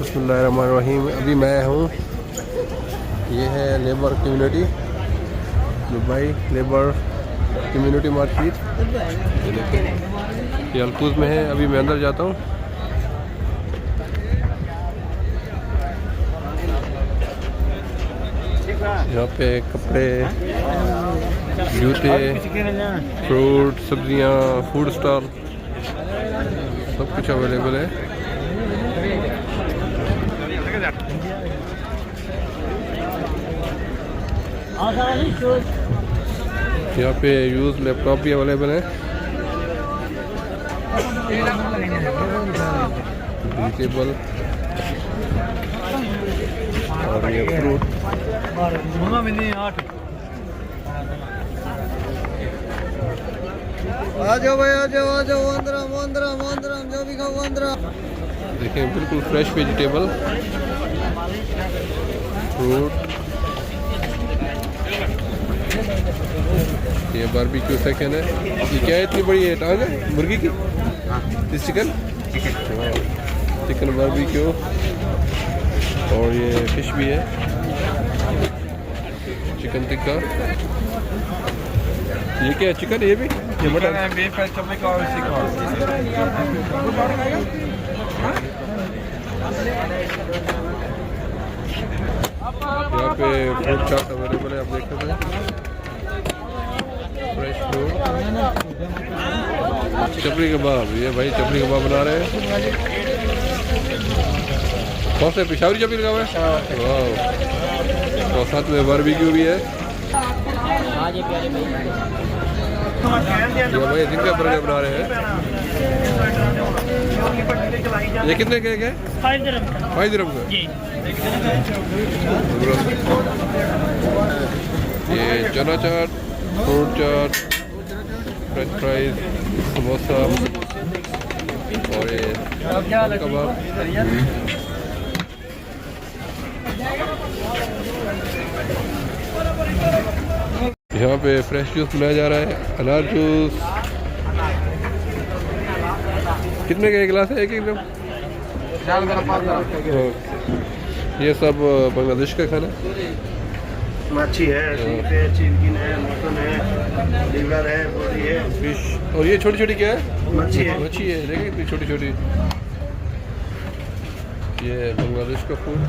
बिस्मिल्लाहिर्रहमानिर्रहीम। अभी मैं हूँ, ये है labour community, Dubai labour community market. ये अलकूज में है। अभी मैं अंदर जाता हूँ। यहाँ पे कपड़े, जूते, फ्रूट, सब्जियाँ, फूड स्टॉल सब कुछ अवेलेबल है। यहाँ पे यूज लैपटॉप भी अवेलेबल है। वेजिटेबल और ये फ्रूट। आ जाओ भाई, आ जाओ, आ जाओ, अंदर जो भी खाओ अंदर। देखें, बिल्कुल फ्रेश वेजिटेबल, फ्रूट। ये बारबेक्यू सेक्शन है। ये क्या है, इतनी बड़ी है टांग है मुर्गी की? इस चिकन बारबेक्यू। और ये फिश भी है, चिकन टिक्का। ये क्या है, चिकन? ये भी, ये मटन है। यहाँ पे फ्रूट चाट अवेलेबल है, आप देख सकते हैं। Fresh fruit. चपड़ी कबाब, ये भाई चपड़ी कबाब बना रहे हैं। कौन से? पिशावरी चपड़ी कबाब है। वाह। और साथ में बारबेक्यू भी है। ये भाई जिनका बर्गर बना रहे हैं। ये कितने के है? 5 दिरहम का। ये चना चाट, फ्रूट चाट, फ्रेंच फ्राइज, समोसा और ये कबाब। यहाँ पे फ्रेश जूस पिलाया जा रहा है, अनार जूस। कितने का एक गिलास है? 1 ग्राम। ये सब बांग्लादेश का खाना। मच्छी है, सीप है, चिकन है, मटन है, लिवर है, बोटी है, फिश। और ये छोटी छोटी क्या है? मच्छी है। मच्छी है, देखिए इतनी छोटी छोटी। ये बांग्लादेश का फूड।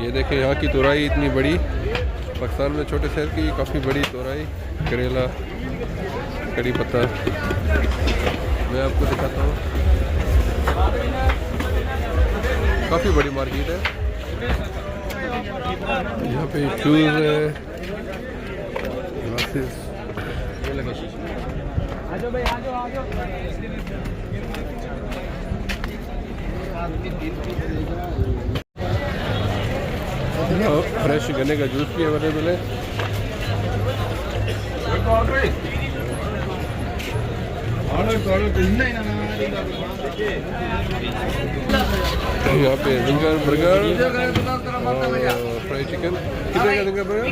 ये देखें, यहाँ की तोरई इतनी बड़ी। पाकिस्तान में छोटे शहर की काफ़ी बड़ी तोरई, करेला, कड़ी पत्ता। मैं आपको दिखाता हूँ, काफ़ी बड़ी मार्केट है। यहाँ पे शूज़ है, ग्लासेस। फ्रेश गन्ने का जूस भी अवेलेबल है। यहाँ पे जिंगर बर्गर और फ्राई चिकन। कितने का जिंगर बर्गर?